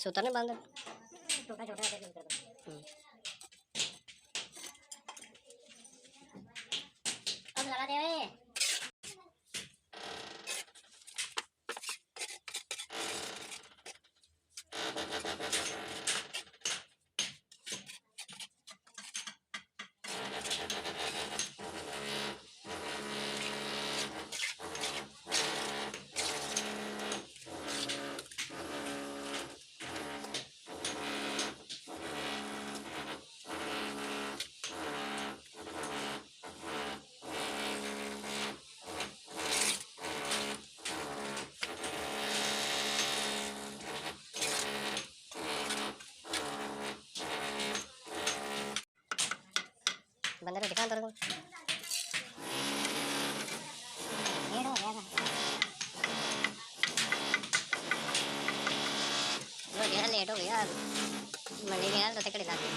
सूता नहीं बांधा छोटा छोटा कर दो। अब लगा दे ओए। बंदे को दिखा तेरे को लेट हो गया था। वो यार लेट हो गया मंडी में यार तो कड़ी लाग है।